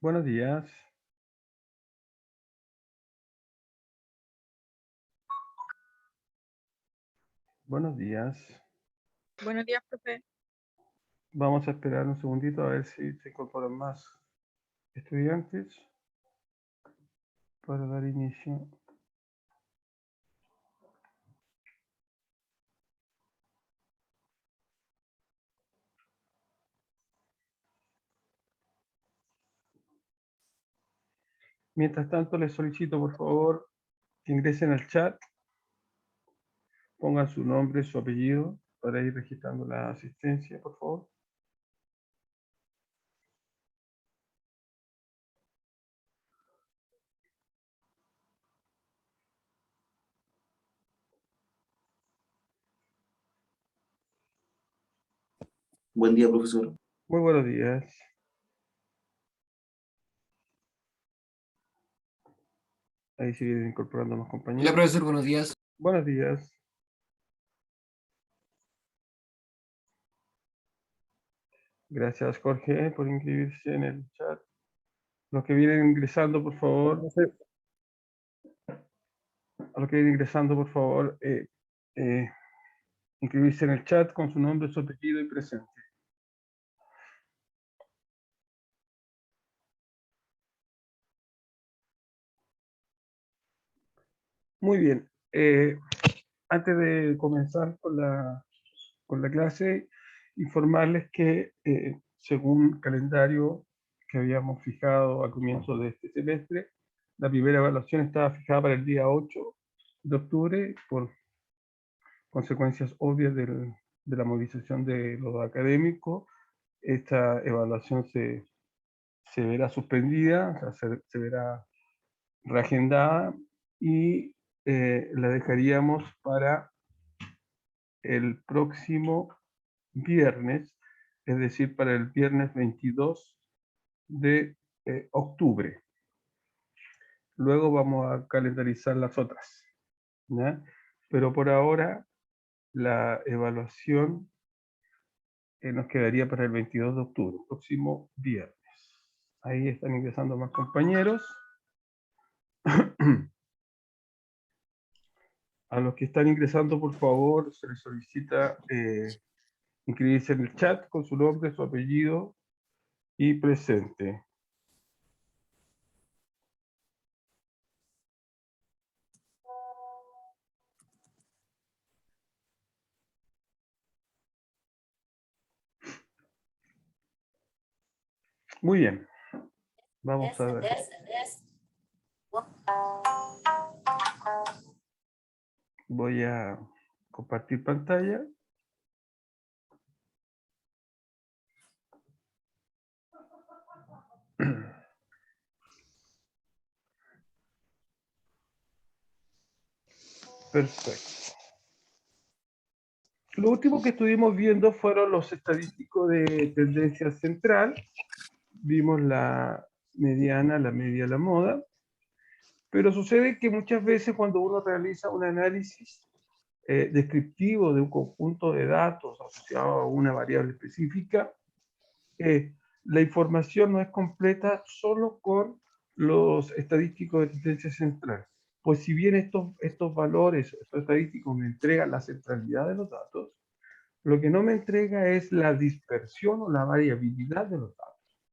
Buenos días. Buenos días. Buenos días, profe. Vamos a esperar un segundito a ver si se incorporan más estudiantes para dar inicio. Mientras tanto, les solicito, por favor, que ingresen al chat, pongan su nombre, su apellido, para ir registrando la asistencia, por favor. Buen día, profesor. Muy buenos días. Ahí se vienen incorporando más compañeros. Hola, profesor, buenos días. Buenos días. Gracias, Jorge, por inscribirse en el chat. Los que vienen ingresando, por favor. A los que vienen ingresando, por favor, inscribirse en el chat con su nombre, su apellido y presente. Muy bien. Antes de comenzar con la clase, informarles que según calendario que habíamos fijado al comienzo de este semestre, la primera evaluación estaba fijada para el día 8 de octubre por consecuencias obvias de la movilización de los académicos. Esta evaluación se verá suspendida, o sea, se verá reagendada y la dejaríamos para el próximo viernes, es decir, para el viernes 22 de octubre. Luego vamos a calendarizar las otras, ¿ya? Pero por ahora la evaluación nos quedaría para el 22 de octubre, próximo viernes. Ahí están ingresando más compañeros. A los que están ingresando, por favor, se les solicita inscribirse en el chat con su nombre, su apellido y presente. Muy bien. Vamos a ver. Voy a compartir pantalla. Perfecto. Lo último que estuvimos viendo fueron los estadísticos de tendencia central. Vimos la mediana, la media, la moda. Pero sucede que muchas veces cuando uno realiza un análisis descriptivo de un conjunto de datos asociado a una variable específica, la información no es completa solo con los estadísticos de tendencia central. Pues si bien estos valores, estos estadísticos me entregan la centralidad de los datos, lo que no me entrega es la dispersión o la variabilidad de los datos,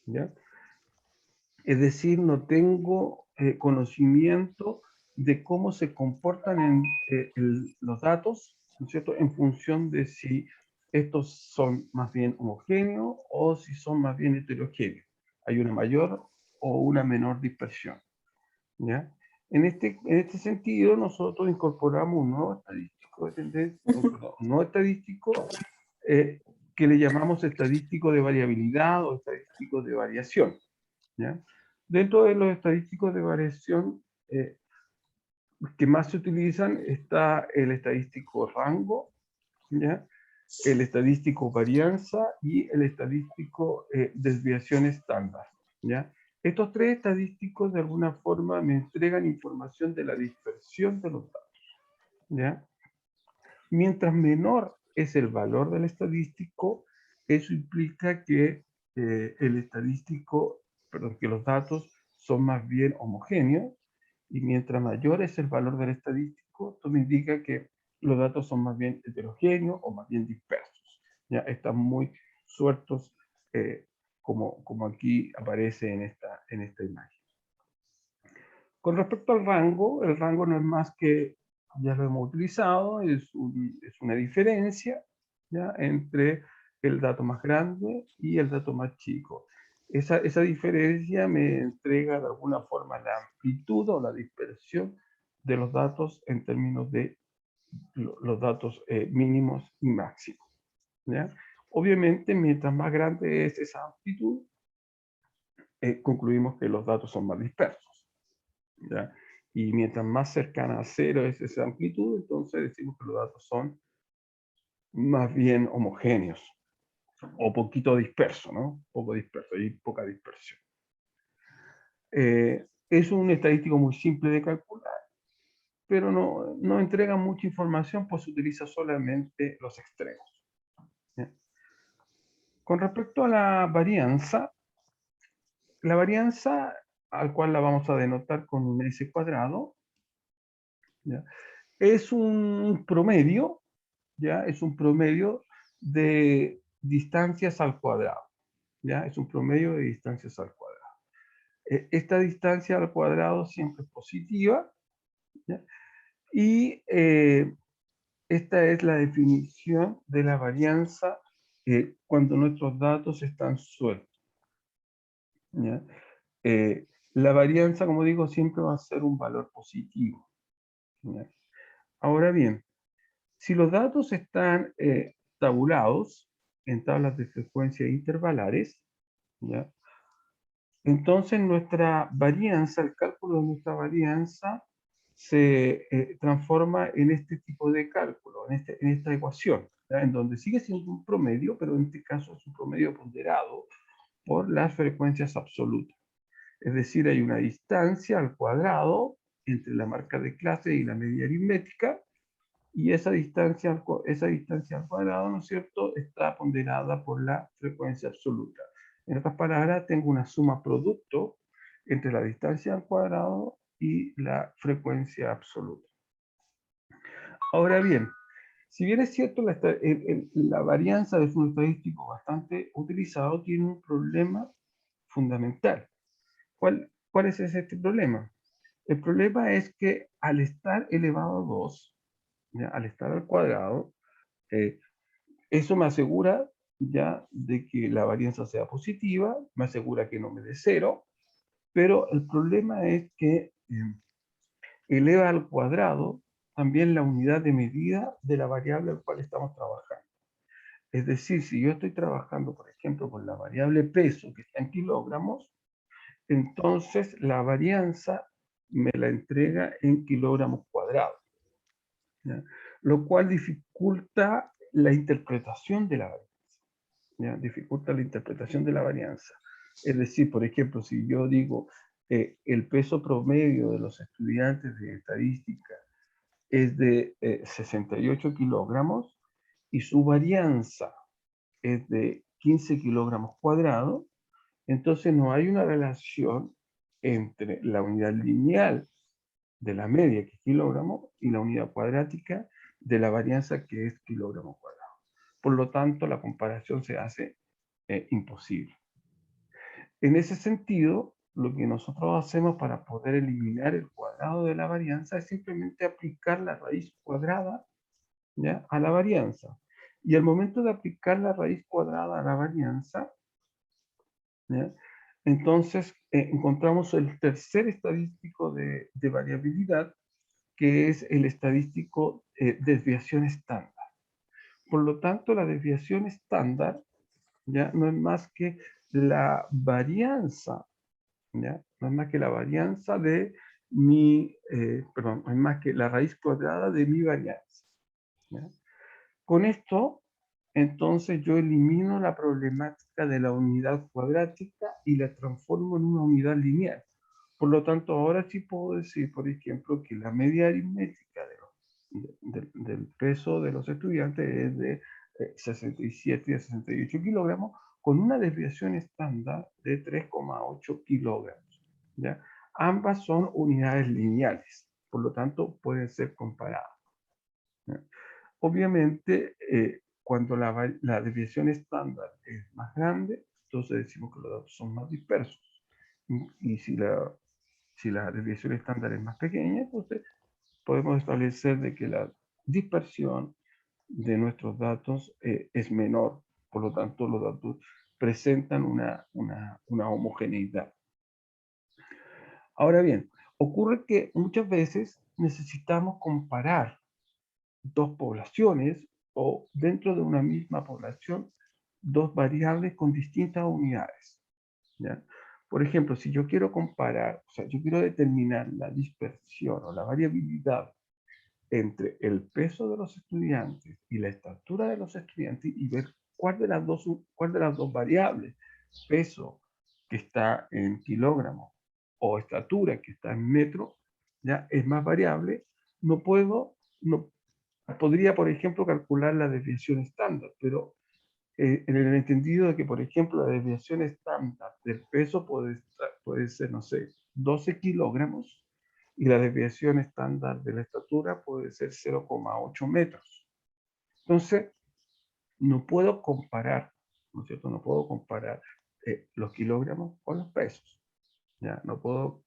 ¿ya? Es decir, no tengo conocimiento de cómo se comportan los datos, ¿no es cierto?, en función de si estos son más bien homogéneos o si son más bien heterogéneos. Hay una mayor o una menor dispersión, ¿ya? En este sentido, nosotros incorporamos un nuevo estadístico de tendencia, un nuevo estadístico que le llamamos estadístico de variabilidad o estadístico de variación, ¿ya? Dentro de los estadísticos de variación que más se utilizan está el estadístico rango, ¿ya? El estadístico varianza y el estadístico desviación estándar, ¿ya? Estos tres estadísticos de alguna forma me entregan información de la dispersión de los datos, ¿ya? Mientras menor es el valor del estadístico, eso implica que el estadístico perdón, que los datos son más bien homogéneos, y mientras mayor es el valor del estadístico, esto me indica que los datos son más bien heterogéneos o más bien dispersos. Ya están muy sueltos, como aquí aparece en esta imagen. Con respecto al rango, el rango no es más que, ya lo hemos utilizado, es una diferencia, ¿ya?, entre el dato más grande y el dato más chico. Esa diferencia me entrega de alguna forma la amplitud o la dispersión de los datos en términos de los datos mínimos y máximos, ¿ya? Obviamente, mientras más grande es esa amplitud, concluimos que los datos son más dispersos, ¿ya? Y mientras más cercana a cero es esa amplitud, entonces decimos que los datos son más bien homogéneos o poquito dispersos, ¿no? Poco disperso, hay poca dispersión. Es un estadístico muy simple de calcular, pero no entrega mucha información, pues utiliza solamente los extremos, ¿ya? Con respecto a la varianza al cual la vamos a denotar con un S cuadrado, ¿ya?, es un promedio, ¿ya? Es un promedio de distancias al cuadrado, ¿ya? Es un promedio de distancias al cuadrado. Esta distancia al cuadrado siempre es positiva, ¿ya? Y esta es la definición de la varianza cuando nuestros datos están sueltos, ¿ya? La varianza, como digo, siempre va a ser un valor positivo, ¿ya? Ahora bien, si los datos están tabulados en tablas de frecuencia intervalares, ¿ya?, entonces nuestra varianza, el cálculo de nuestra varianza, se transforma en este tipo de cálculo, en esta ecuación, ¿ya?, en donde sigue siendo un promedio, pero en este caso es un promedio ponderado por las frecuencias absolutas. Es decir, hay una distancia al cuadrado entre la marca de clase y la media aritmética, y esa distancia al cuadrado, ¿no es cierto?, está ponderada por la frecuencia absoluta. En otras palabras, tengo una suma producto entre la distancia al cuadrado y la frecuencia absoluta. Ahora bien, si bien es cierto, la varianza es un estadístico bastante utilizado, tiene un problema fundamental. ¿Cuál es este problema? El problema es que al estar elevado a 2, ¿ya?, al estar al cuadrado, eso me asegura ya de que la varianza sea positiva, me asegura que no me dé cero, pero el problema es que eleva al cuadrado también la unidad de medida de la variable al cual estamos trabajando. Es decir, si yo estoy trabajando, por ejemplo, con la variable peso, que está en kilogramos, entonces la varianza me la entrega en kilogramos cuadrados, ¿ya?, lo cual dificulta la interpretación de la varianza, ¿ya?, dificulta la interpretación de la varianza. Es decir, por ejemplo, si yo digo el peso promedio de los estudiantes de estadística es de 68 kilogramos y su varianza es de 15 kilogramos cuadrados, entonces no hay una relación entre la unidad lineal de la media, que es kilogramo, y la unidad cuadrática de la varianza, que es kilogramo cuadrado. Por lo tanto, la comparación se hace imposible. En ese sentido, lo que nosotros hacemos para poder eliminar el cuadrado de la varianza es simplemente aplicar la raíz cuadrada, ¿ya?, a la varianza. Y al momento de aplicar la raíz cuadrada a la varianza, ¿ya?, entonces encontramos el tercer estadístico de variabilidad, que es el estadístico desviación estándar. Por lo tanto, la desviación estándar, ¿ya?, no es más que la varianza, ¿ya?, no es más que la varianza de no es más que la raíz cuadrada de mi varianza, ¿ya? Con esto, entonces yo elimino la problemática de la unidad cuadrática y la transformo en una unidad lineal. Por lo tanto, ahora sí puedo decir, por ejemplo, que la media aritmética del peso de los estudiantes es de 67 a 68 kilogramos, con una desviación estándar de 3,8 kilogramos. ¿Ya? Ambas son unidades lineales, por lo tanto pueden ser comparadas. ¿Ya? Obviamente, cuando la desviación estándar es más grande, entonces decimos que los datos son más dispersos. Y si la desviación estándar es más pequeña, entonces podemos establecer de que la dispersión de nuestros datos es menor. Por lo tanto, los datos presentan una homogeneidad. Ahora bien, ocurre que muchas veces necesitamos comparar dos poblaciones o dentro de una misma población dos variables con distintas unidades. ¿Ya? Por ejemplo, si yo quiero comparar, o sea, yo quiero determinar la dispersión o la variabilidad entre el peso de los estudiantes y la estatura de los estudiantes y ver cuál de las dos variables, peso que está en kilogramos o estatura que está en metro, ya es más variable, no podría, por ejemplo, calcular la desviación estándar, pero en el entendido de que, por ejemplo, la desviación estándar del peso puede ser, no sé, 12 kilogramos y la desviación estándar de la estatura puede ser 0,8 metros. Entonces, no puedo comparar, ¿no es cierto? No puedo comparar los kilogramos con los pesos. ¿Ya? No puedo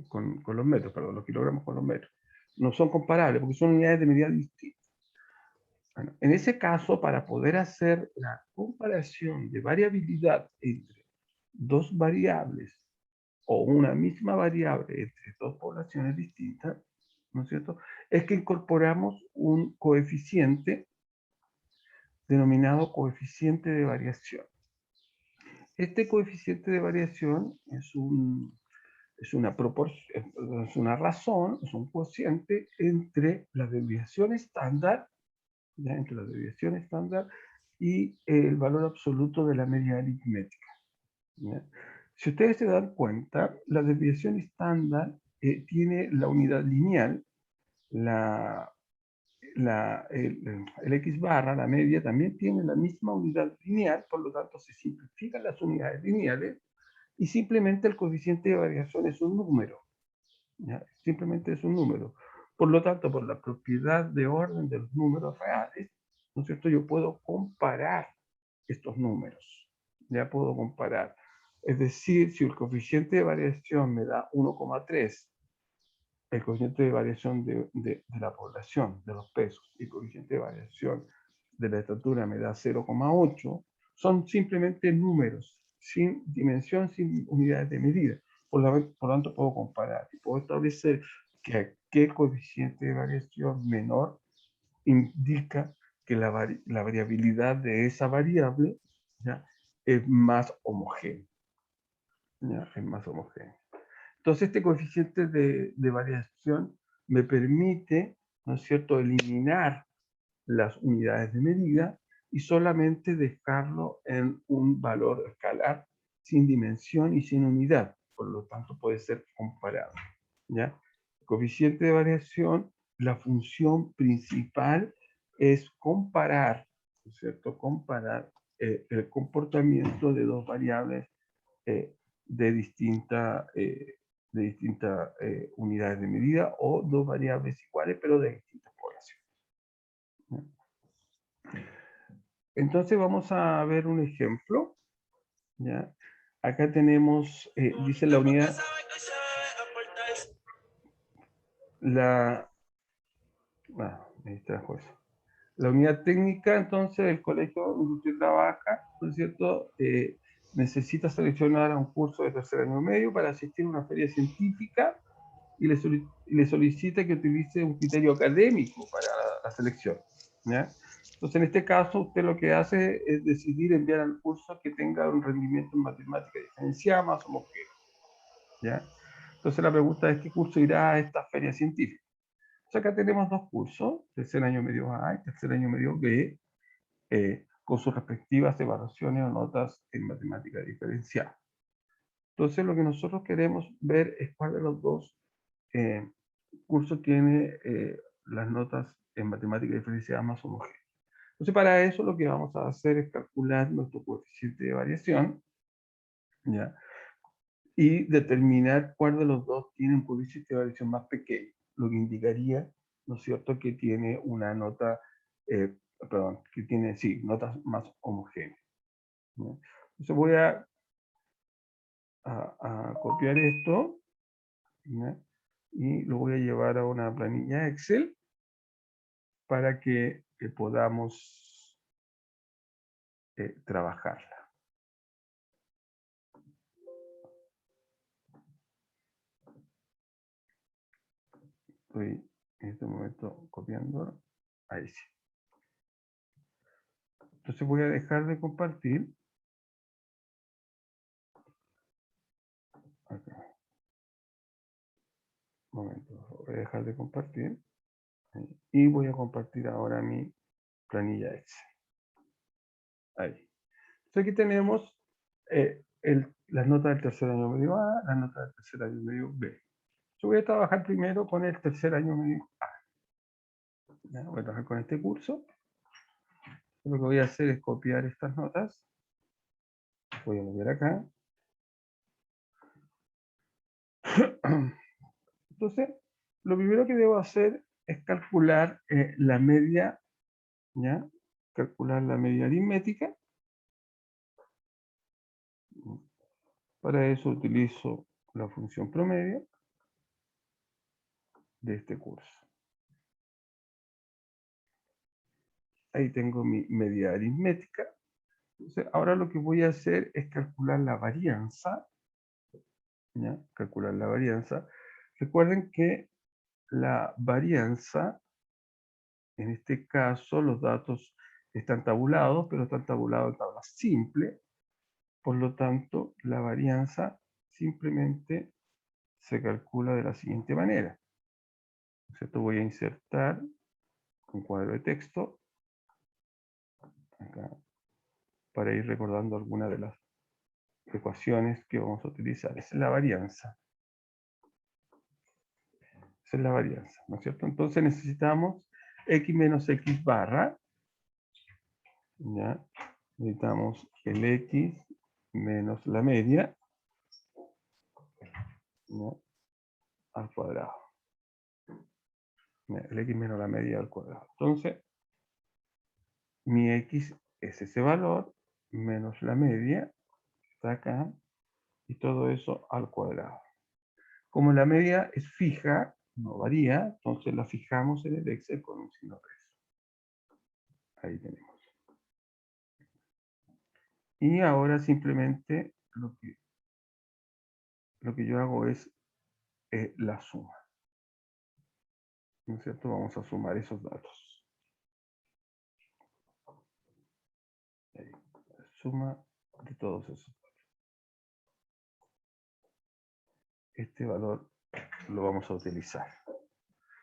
con los metros, perdón, los kilogramos con los metros. No son comparables porque son unidades de medida distintas. Bueno, en ese caso, para poder hacer la comparación de variabilidad entre dos variables o una misma variable entre dos poblaciones distintas, ¿no es cierto? Es que incorporamos un coeficiente denominado coeficiente de variación. Este coeficiente de variación es una razón, es un cociente entre la desviación estándar, ¿ya? Entre la desviación estándar y el valor absoluto de la media aritmética. ¿Ya? Si ustedes se dan cuenta, la desviación estándar tiene la unidad lineal, el X barra, la media, también tiene la misma unidad lineal, por lo tanto se simplifican las unidades lineales y simplemente el coeficiente de variación es un número. ¿Ya? Simplemente es un número. Por lo tanto, por la propiedad de orden de los números reales, ¿no es cierto? Yo puedo comparar estos números. Ya puedo comparar. Es decir, si el coeficiente de variación me da 1,3, el coeficiente de variación de la población, de los pesos, y el coeficiente de variación de la estatura me da 0,8, son simplemente números, sin dimensión, sin unidades de medida. Por lo tanto, puedo comparar y puedo establecer que aquel coeficiente de variación menor indica que la variabilidad de esa variable, ¿ya? Es más homogénea. ¿Ya? Es más homogénea. Entonces, este coeficiente de variación me permite, ¿no es cierto?, eliminar las unidades de medida y solamente dejarlo en un valor escalar sin dimensión y sin unidad. Por lo tanto, puede ser comparado. ¿Ya? El coeficiente de variación, la función principal es comparar, ¿no es cierto?, comparar el comportamiento de dos variables eh, de distintas unidades de medida o dos variables iguales, pero de distintas poblaciones. Entonces vamos a ver un ejemplo. ¿Ya? Acá tenemos, dice la unidad, me distrajo eso. La unidad técnica, entonces, del Colegio donde usted trabaja, ¿no es cierto?, necesita seleccionar a un curso de tercer año medio para asistir a una feria científica y le solicita que utilice un criterio académico para la selección. ¿Ya? Entonces, en este caso, usted lo que hace es decidir enviar al curso que tenga un rendimiento en matemática diferenciada más homogéneo. ¿Ya? Entonces, la pregunta es, ¿qué curso irá a esta feria científica? Entonces, acá tenemos dos cursos, tercer año medio A y tercer año medio B, con sus respectivas evaluaciones o notas en matemática diferenciada. Entonces, lo que nosotros queremos ver es cuál de los dos cursos tiene las notas en matemática diferenciada más homogéneas. Entonces, para eso lo que vamos a hacer es calcular nuestro coeficiente de variación, ¿ya? Y determinar cuál de los dos tiene un coeficiente de variación más pequeño, lo que indicaría, ¿no es cierto?, que tiene una nota, perdón, que tiene, sí, notas más homogéneas, ¿no? Entonces voy a copiar esto, ¿no? Y lo voy a llevar a una planilla Excel para que podamos trabajarla. Estoy en este momento copiando. Ahí sí. Entonces voy a dejar de compartir. Acá. Un momento. Voy a dejar de compartir. Y voy a compartir ahora mi planilla Excel. Ahí. Entonces aquí tenemos las notas del tercer año medio A, las notas del tercer año medio B. Yo voy a trabajar primero con el tercer año medio A. ¿Ya? Voy a trabajar con este curso. Lo que voy a hacer es copiar estas notas. Voy a volver acá. Entonces, lo primero que debo hacer es calcular la media, ¿ya? Calcular la media aritmética. Para eso utilizo la función promedio de este curso. Ahí tengo mi media aritmética. Entonces, ahora lo que voy a hacer es calcular la varianza, ¿ya? Calcular la varianza. Recuerden que la varianza, en este caso, los datos están tabulados, pero están tabulados en tabla simple. Por lo tanto, la varianza simplemente se calcula de la siguiente manera. Esto voy a insertar un cuadro de texto acá, para ir recordando algunas de las ecuaciones que vamos a utilizar. Esa es la varianza. Esa es la varianza, ¿no es cierto? Entonces necesitamos x menos x barra, ¿ya? Necesitamos el x menos la media, ¿no? Al cuadrado. El x menos la media al cuadrado. Entonces, mi x es ese valor menos la media, está acá, y todo eso al cuadrado. Como la media es fija, no varía, entonces la fijamos en el Excel con un signo peso. Ahí tenemos. Y ahora simplemente lo que yo hago es la suma. ¿No es cierto? Vamos a sumar esos datos. Ahí, la suma de todos esos datos. Este valor lo vamos a utilizar.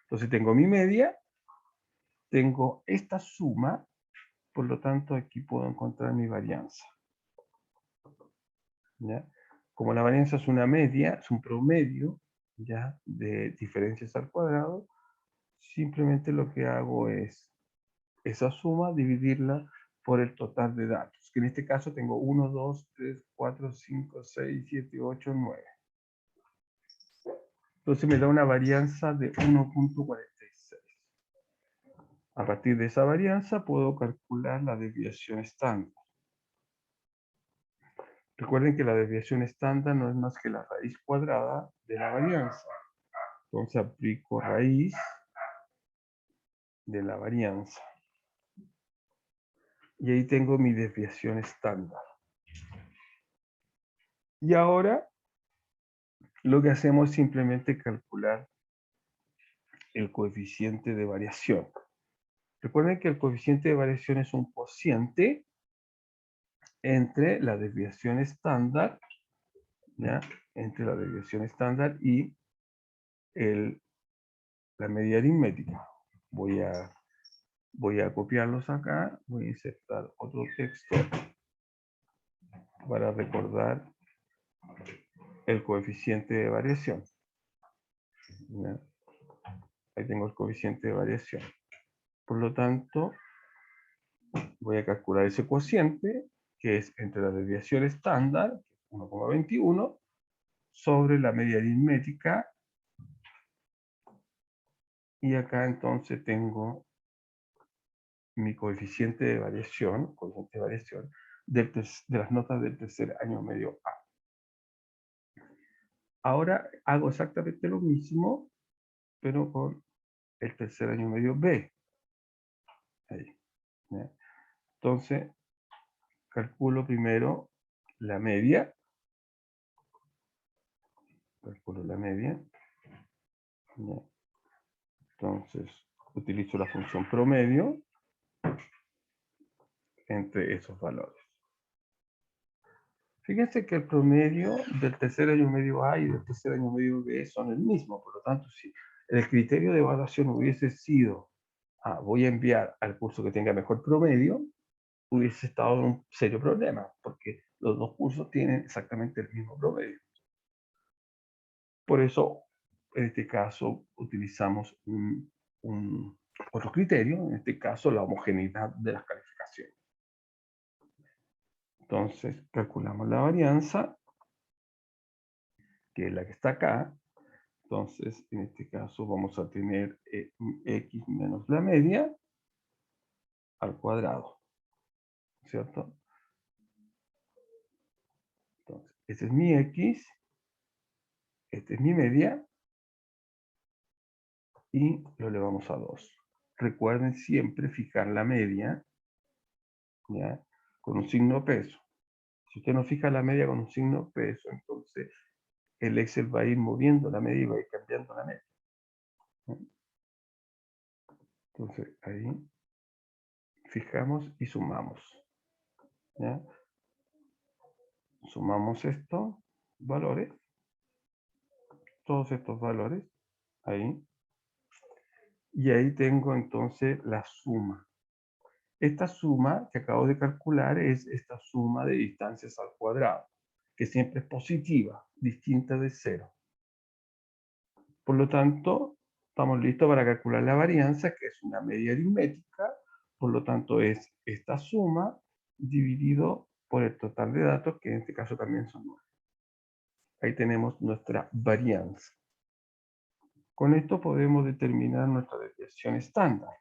Entonces tengo mi media, tengo esta suma, por lo tanto aquí puedo encontrar mi varianza. ¿Ya? Como la varianza es una media, es un promedio, ¿ya?, de diferencias al cuadrado, simplemente lo que hago es esa suma dividirla por el total de datos, que en este caso tengo 1, 2, 3, 4, 5, 6, 7, 8, 9. Entonces me da una varianza de 1.46. A partir de esa varianza puedo calcular la desviación estándar. Recuerden que la desviación estándar no es más que la raíz cuadrada de la varianza. Entonces aplico raíz de la varianza. Y ahí tengo mi desviación estándar. Y ahora lo que hacemos es simplemente calcular el coeficiente de variación. Recuerden que el coeficiente de variación es un cociente entre la desviación estándar, ¿ya?, entre la desviación estándar y la media aritmética. Voy a copiarlos acá, voy a insertar otro texto para recordar el coeficiente de variación. ¿Ya? Ahí tengo el coeficiente de variación. Por lo tanto, voy a calcular ese cociente, que es entre la desviación estándar, 1,21, sobre la media aritmética. Y acá entonces tengo mi coeficiente de variación, de las notas del tercer año medio A. Ahora hago exactamente lo mismo, pero con el tercer año medio B. Ahí, ¿ya? Entonces, calculo primero la media. Calculo la media. ¿Ya? Entonces, utilizo la función promedio entre esos valores. Fíjense que el promedio del tercer año medio A y del tercer año medio B son el mismo. Por lo tanto, si el criterio de evaluación hubiese sido, voy a enviar al curso que tenga mejor promedio, hubiese estado en un serio problema, porque los dos cursos tienen exactamente el mismo promedio. Por eso, en este caso, utilizamos otro criterio, en este caso, la homogeneidad de las calificaciones. Entonces, calculamos la varianza, que es la que está acá. Entonces, en este caso, vamos a tener x menos la media al cuadrado, ¿cierto? Entonces, este es mi x, este es mi media, y lo elevamos a 2. Recuerden siempre fijar la media, ¿ya?, con un signo peso. Si usted no fija la media con un signo peso, entonces el Excel va a ir moviendo la media y va a ir cambiando la media. Entonces ahí fijamos y sumamos, ¿ya? Sumamos estos valores, todos estos valores, ahí. Y ahí tengo entonces la suma. Esta suma que acabo de calcular es esta suma de distancias al cuadrado, que siempre es positiva, distinta de 0. Por lo tanto, estamos listos para calcular la varianza, que es una media aritmética. Por lo tanto, es esta suma dividido por el total de datos, que en este caso también son 9. Ahí tenemos nuestra varianza. Con esto podemos determinar nuestra desviación estándar,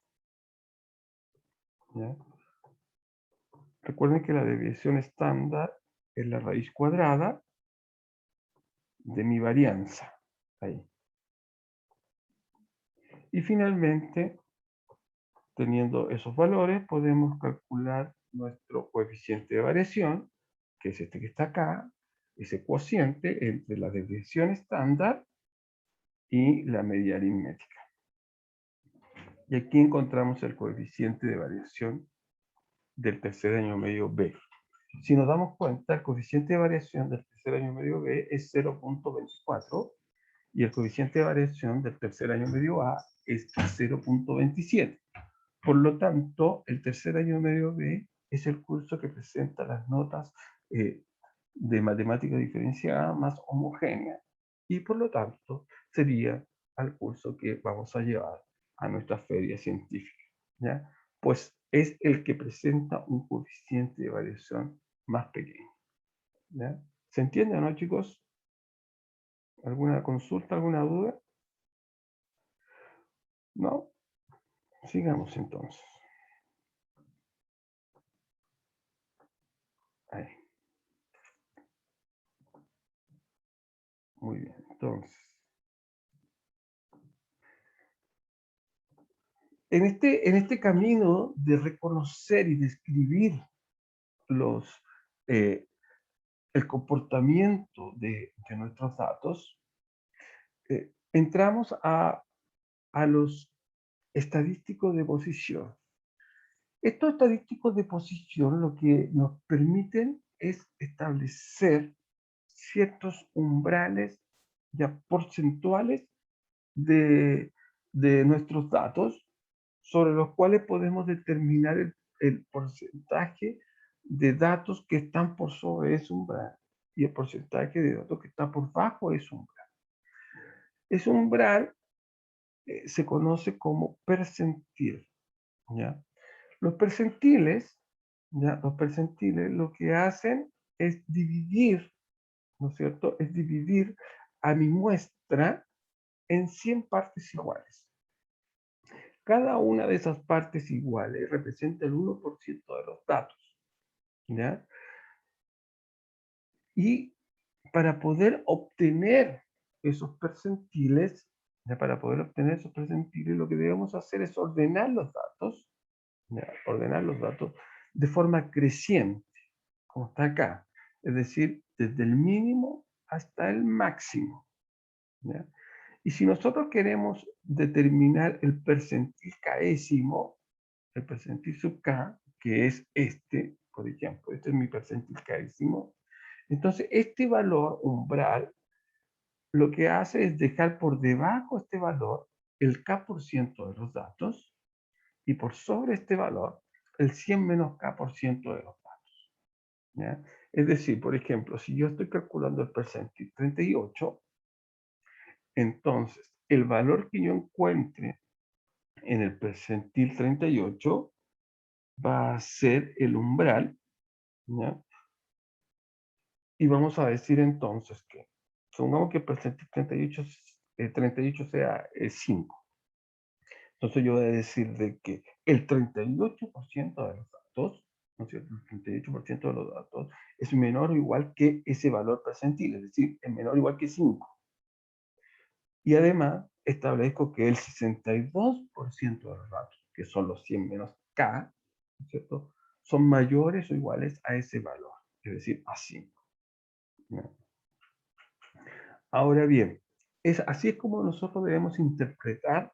¿ya? Recuerden que la desviación estándar es la raíz cuadrada de mi varianza. Ahí. Y finalmente, teniendo esos valores, podemos calcular nuestro coeficiente de variación, que es este que está acá, ese cociente entre la desviación estándar y la media aritmética. Y aquí encontramos el coeficiente de variación del tercer año medio B. Si nos damos cuenta, el coeficiente de variación del tercer año medio B es 0.24 y el coeficiente de variación del tercer año medio A es 0.27. Por lo tanto, el tercer año medio B es el curso que presenta las notas de matemática diferenciada más homogénea, y por lo tanto sería al curso que vamos a llevar a nuestra feria científica, ¿ya? Pues es el que presenta un coeficiente de variación más pequeño, ¿ya? ¿Se entiende, no, chicos? ¿Alguna consulta, alguna duda? ¿No? Sigamos entonces. Ahí. Muy bien, entonces. En este camino de reconocer y describir el comportamiento de nuestros datos, entramos a los estadísticos de posición. Estos estadísticos de posición lo que nos permiten es establecer ciertos umbrales ya porcentuales de nuestros datos, sobre los cuales podemos determinar el porcentaje de datos que están por sobre ese umbral y el porcentaje de datos que está por bajo ese umbral. Ese umbral se conoce como percentil, ¿ya? Los percentiles, ¿ya? Los percentiles lo que hacen es dividir, ¿no es cierto? Es dividir a mi muestra en 100 partes iguales. Cada una de esas partes iguales representa el 1% de los datos, ¿ya? Y para poder obtener esos percentiles, ¿ya? Para poder obtener esos percentiles, lo que debemos hacer es ordenar los datos, ¿ya? Ordenar los datos de forma creciente, como está acá. Es decir, desde el mínimo hasta el máximo, ¿ya? Y si nosotros queremos determinar el percentil késimo, el percentil sub k, que es este, por ejemplo, este es mi percentil késimo, entonces este valor umbral lo que hace es dejar por debajo este valor el k% de los datos y por sobre este valor el 100 menos k% de los datos, ¿ya? Es decir, por ejemplo, si yo estoy calculando el percentil 38, entonces el valor que yo encuentre en el percentil 38 va a ser el umbral, ¿ya? Y vamos a decir entonces que, supongamos que el percentil 38 sea 5. Entonces yo voy a decir de que el 38% de los datos, ¿no es cierto? El 38% de los datos es menor o igual que ese valor percentil, es decir, es menor o igual que 5. Y además establezco que el 62% de los datos, que son los 100 menos K, ¿no es cierto?, son mayores o iguales a ese valor, es decir, a 5. ¿No? Ahora bien, así es como nosotros debemos interpretar,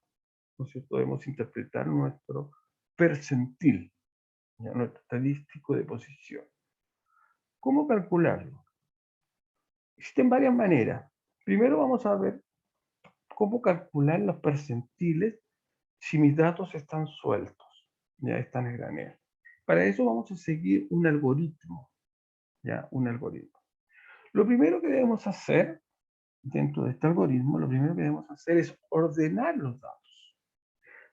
¿no es cierto?, debemos interpretar nuestro percentil, ¿ya? Nuestro estadístico de posición. ¿Cómo calcularlo? Existen varias maneras. Primero vamos a ver cómo calcular los percentiles si mis datos están sueltos, ya están en granel. Para eso vamos a seguir un algoritmo, ya, un algoritmo. Lo primero que debemos hacer dentro de este algoritmo, lo primero que debemos hacer es ordenar los datos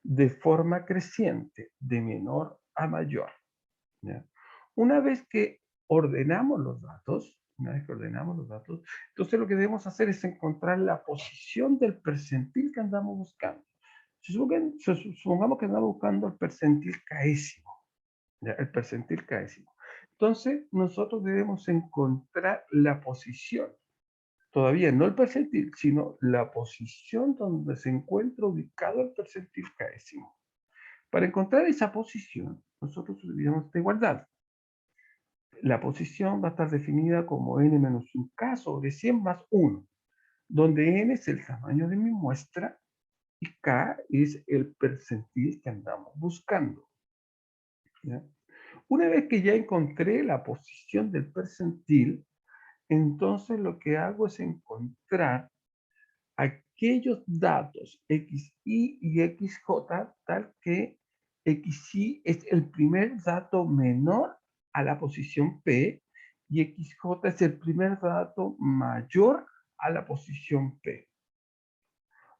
de forma creciente, de menor a mayor, ¿ya? Una vez que ordenamos los datos, entonces lo que debemos hacer es encontrar la posición del percentil que andamos buscando. Supongamos que andamos buscando el percentil késimo, ¿ya? El percentil késimo. Entonces, nosotros debemos encontrar la posición, todavía no el percentil, sino la posición donde se encuentra ubicado el percentil késimo. Para encontrar esa posición, nosotros utilizamos esta igualdad. La posición va a estar definida como n-1k sobre 100 más 1, donde n es el tamaño de mi muestra y k es el percentil que andamos buscando, ¿ya? Una vez que ya encontré la posición del percentil, entonces lo que hago es encontrar aquellos datos xy y xj tal que xy es el primer dato menor a la posición P y xj es el primer dato mayor a la posición P.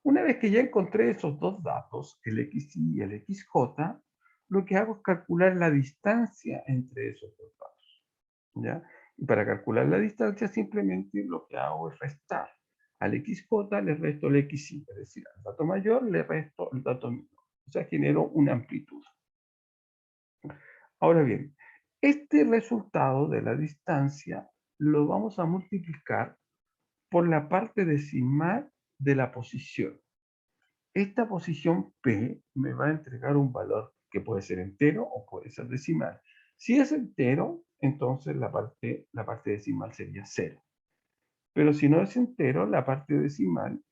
Una vez que ya encontré esos dos datos, el xy y el xj, lo que hago es calcular la distancia entre esos dos datos, ¿ya? Y para calcular la distancia simplemente lo que hago es restar. Al xj le resto el xy, es decir, al dato mayor le resto el dato menor. O sea, genero una amplitud. Ahora bien, este resultado de la distancia lo vamos a multiplicar por la parte decimal de la posición. Esta posición P me va a entregar un valor que puede ser entero o puede ser decimal. Si es entero, entonces la parte decimal sería 0. Pero si no es entero, la parte decimal,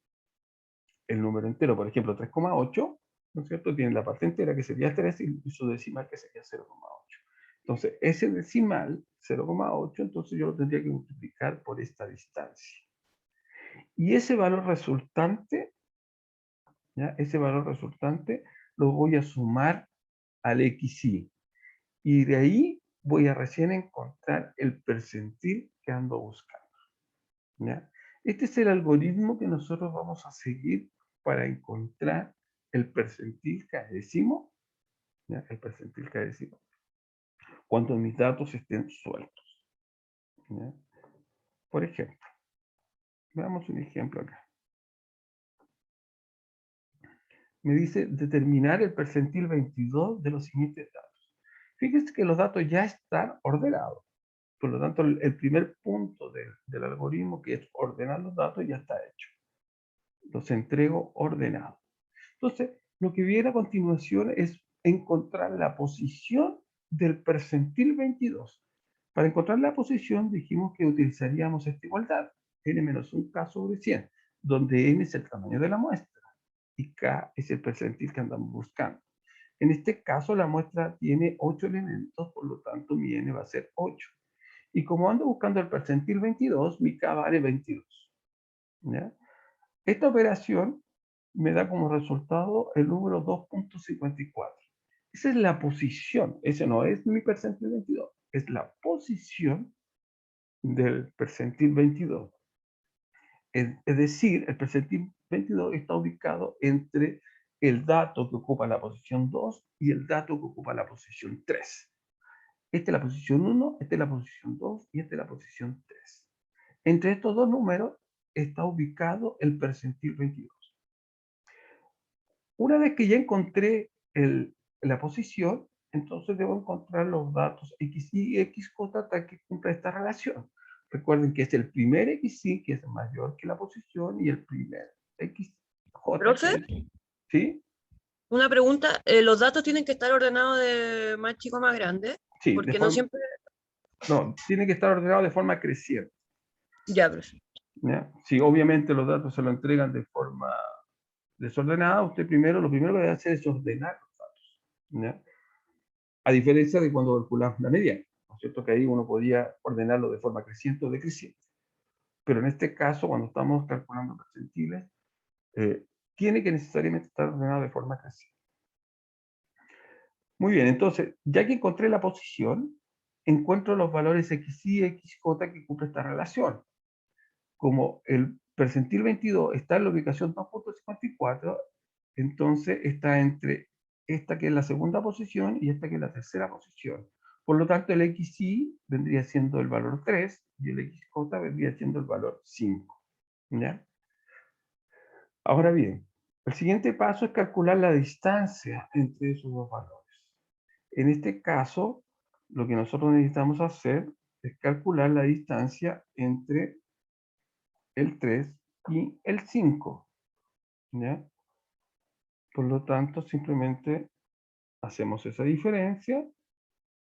el número entero, por ejemplo, 3,8, ¿no es cierto?, tiene la parte entera que sería 3 y su decimal que sería 0,8. Entonces, ese decimal, 0,8, entonces yo lo tendría que multiplicar por esta distancia. Y ese valor resultante, ¿ya? Ese valor resultante lo voy a sumar al xy. Y de ahí voy a recién encontrar el percentil que ando buscando, ¿ya? Este es el algoritmo que nosotros vamos a seguir para encontrar el percentil késimo ¿ya? El percentil caésimo. Cuando mis datos estén sueltos, ¿ya? Por ejemplo, veamos un ejemplo acá. Me dice determinar el percentil 22 de los siguientes datos. Fíjense que los datos ya están ordenados. Por lo tanto, el primer punto del algoritmo, que es ordenar los datos, ya está hecho. Los entrego ordenados. Entonces, lo que viene a continuación es encontrar la posición del percentil 22. Para encontrar la posición, dijimos que utilizaríamos esta igualdad, n-1k sobre 100, donde n es el tamaño de la muestra y k es el percentil que andamos buscando. En este caso, la muestra tiene 8 elementos, por lo tanto, mi n va a ser 8. Y como ando buscando el percentil 22, mi k vale 22. ¿Ya? Esta operación me da como resultado el número 2.54. Esa es la posición. Ese no es mi percentil 22. Es la posición del percentil 22. Es decir, el percentil 22 está ubicado entre el dato que ocupa la posición 2 y el dato que ocupa la posición 3. Esta es la posición 1, esta es la posición 2 y esta es la posición 3. Entre estos dos números está ubicado el percentil 22. Una vez que ya encontré la posición, entonces debo encontrar los datos XY y XJ hasta que cumpla esta relación. Recuerden que es el primer XY que es mayor que la posición y el primer XJ ¿Profe? que es... ¿Sí? Una pregunta, ¿los datos tienen que estar ordenados de más chico a más grande? Sí, Porque no siempre... no, tiene que estar ordenado de forma creciente. Ya, profe. ¿Ya? Si obviamente los datos se lo entregan de forma desordenada, usted primero, lo primero que debe hacer es ordenar los datos. ¿Ya? A diferencia de cuando calculamos la media, ¿no es cierto? Que ahí uno podía ordenarlo de forma creciente o decreciente. Pero en este caso, cuando estamos calculando percentiles, tiene que necesariamente estar ordenado de forma creciente. Muy bien, entonces, ya que encontré la posición, encuentro los valores XY y XJ que cumple esta relación. Como el percentil 22 está en la ubicación 2.54, entonces está entre esta que es la segunda posición y esta que es la tercera posición. Por lo tanto, el XY vendría siendo el valor 3 y el XJ vendría siendo el valor 5. ¿Ya? Ahora bien, el siguiente paso es calcular la distancia entre esos dos valores. En este caso, lo que nosotros necesitamos hacer es calcular la distancia entre el 3 y el 5. ¿Ya? Por lo tanto, simplemente hacemos esa diferencia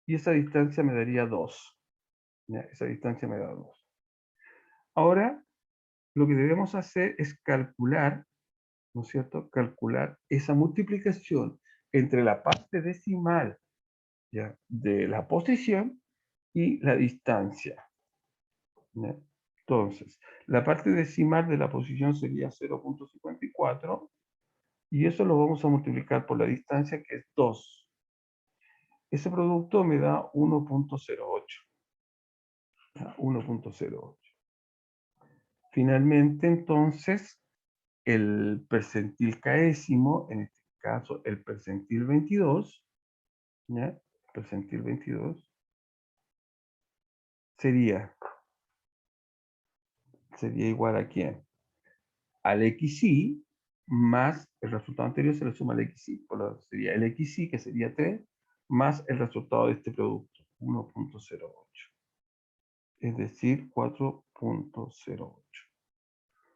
y esa distancia me daría 2. ¿Ya? Esa distancia me da 2. Ahora, lo que debemos hacer es calcular, ¿no es cierto? Calcular esa multiplicación entre la parte decimal, ¿ya?, de la posición y la distancia. ¿Ya? Entonces, la parte decimal de la posición sería 0.54 y eso lo vamos a multiplicar por la distancia, que es 2. Ese producto me da 1.08. 1.08. Finalmente, entonces, el percentil caésimo, en este caso el percentil 22, ¿ya? Percentil 22, sería igual a ¿quién? Al XY más el resultado anterior se le suma al XY. Por lo tanto, sería el XY, que sería 3, más el resultado de este producto, 1.08. Es decir, 4.08.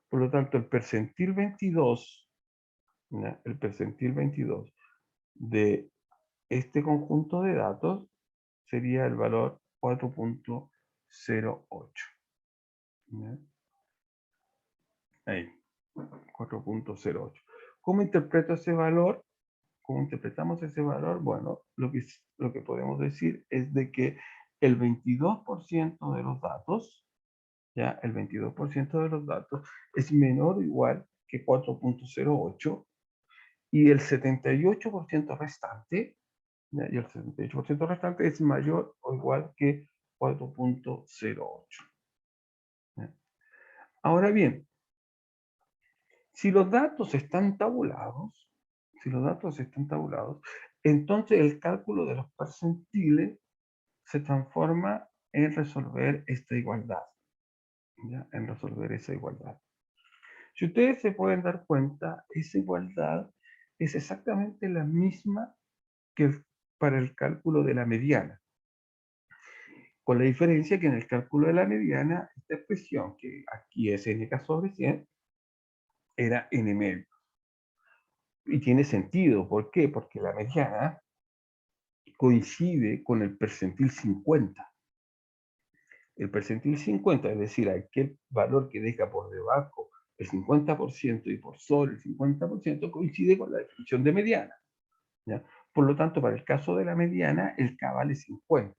Por lo tanto, el percentil 22, ¿ya?, el percentil 22 de este conjunto de datos sería el valor 4.08. ¿Ya? Ahí, 4.08. ¿Cómo interpreto ese valor? ¿Cómo interpretamos ese valor? Bueno, lo que podemos decir es de que el 22% de los datos, ¿ya? El 22% de los datos es menor o igual que 4.08 y el 78% restante, ¿ya?, y el 78% restante es mayor o igual que 4.08. Ahora bien, si los datos están tabulados, entonces el cálculo de los percentiles se transforma en resolver esta igualdad. ¿Ya? En resolver esa igualdad. Si ustedes se pueden dar cuenta, esa igualdad es exactamente la misma que para el cálculo de la mediana. Con la diferencia que en el cálculo de la mediana, esta expresión, que aquí es nk sobre 100, era n medio. Y tiene sentido. ¿Por qué? Porque la mediana coincide con el percentil 50. El percentil 50, es decir, aquel valor que deja por debajo el 50% y por sobre el 50%, coincide con la definición de mediana. ¿Ya? Por lo tanto, para el caso de la mediana, el K vale 50.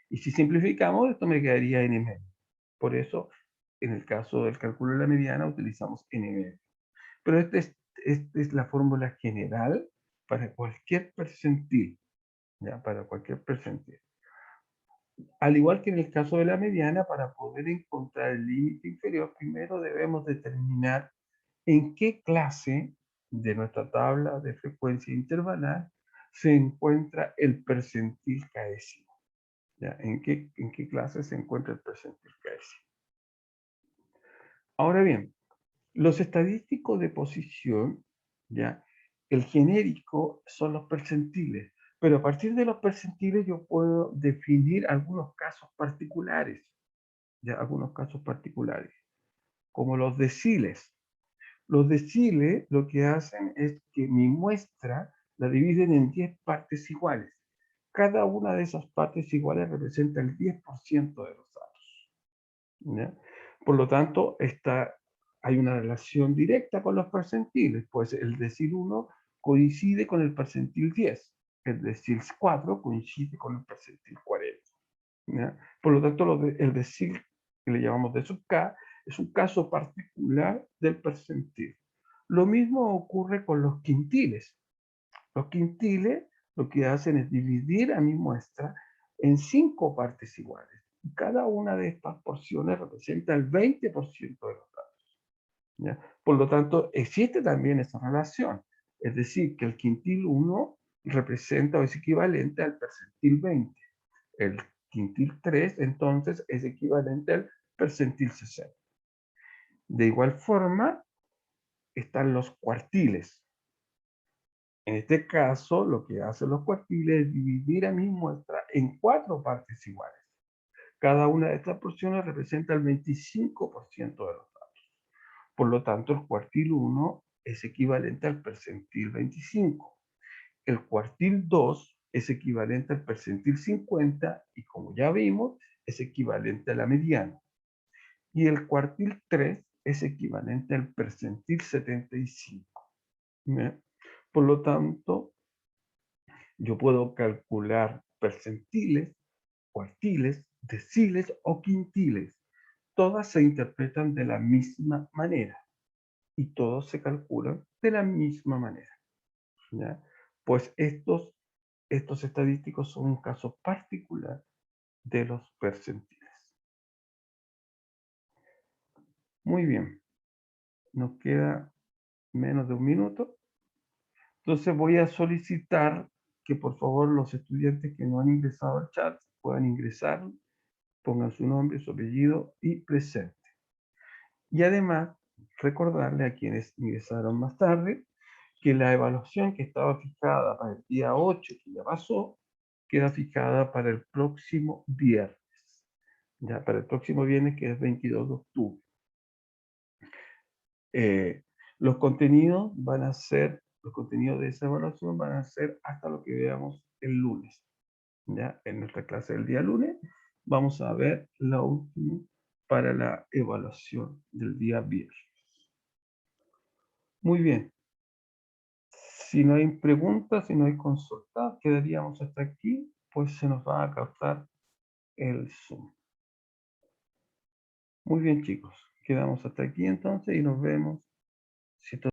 Y si simplificamos, esto me quedaría n medio. Por eso, en el caso del cálculo de la mediana, utilizamos n medio. Pero esta es la fórmula general para cualquier percentil. ¿Ya? Para cualquier percentil. Al igual que en el caso de la mediana, para poder encontrar el límite inferior, primero debemos determinar en qué clase de nuestra tabla de frecuencia intervalar se encuentra el percentil caesivo. ¿Ya? ¿En qué clase se encuentra el percentil caesivo? Ahora bien, los estadísticos de posición, ¿ya? El genérico son los percentiles, pero a partir de los percentiles yo puedo definir algunos casos particulares, ¿ya? Algunos casos particulares, como los deciles. Los deciles lo que hacen es que mi muestra la dividen en 10 partes iguales. Cada una de esas partes iguales representa el 10% de los datos, ¿ya? Por lo tanto, hay una relación directa con los percentiles, pues el decil 1 coincide con el percentil 10, el decil 4 coincide con el percentil 40. ¿Ya? Por lo tanto, el decil que le llamamos D sub K es un caso particular del percentil. Lo mismo ocurre con los quintiles. Los quintiles lo que hacen es dividir a mi muestra en 5 partes iguales. Y cada una de estas porciones representa el 20% de los datos. ¿Ya? Por lo tanto, existe también esa relación. Es decir, que el quintil 1 representa o es equivalente al percentil 20. El quintil 3, entonces, es equivalente al percentil 60. De igual forma, están los cuartiles. En este caso, lo que hacen los cuartiles es dividir a mi muestra en 4 partes iguales. Cada una de estas porciones representa el 25% de los datos. Por lo tanto, el cuartil 1 es equivalente al percentil 25. El cuartil 2 es equivalente al percentil 50 y, como ya vimos, es equivalente a la mediana. Y el cuartil 3 es equivalente al percentil 75. ¿Bien? Por lo tanto, yo puedo calcular percentiles, cuartiles, deciles o quintiles. Todas se interpretan de la misma manera y todos se calculan de la misma manera. ¿Ya? Pues estos estadísticos son un caso particular de los percentiles. Muy bien. Nos queda menos de un minuto. Entonces voy a solicitar que por favor los estudiantes que no han ingresado al chat puedan ingresar, pongan su nombre, su apellido y presente. Y además, recordarle a quienes ingresaron más tarde que la evaluación que estaba fijada para el día 8, que ya pasó, queda fijada para el próximo viernes. Ya, para el próximo viernes, que es 22 de octubre. Los contenidos de esa evaluación van a ser hasta lo que veamos el lunes. ¿Ya? En nuestra clase del día lunes vamos a ver la última para la evaluación del día viernes. Muy bien. Si no hay preguntas, si no hay consultas, quedaríamos hasta aquí, pues se nos va a cortar el Zoom. Muy bien, chicos. Quedamos hasta aquí entonces y nos vemos. Si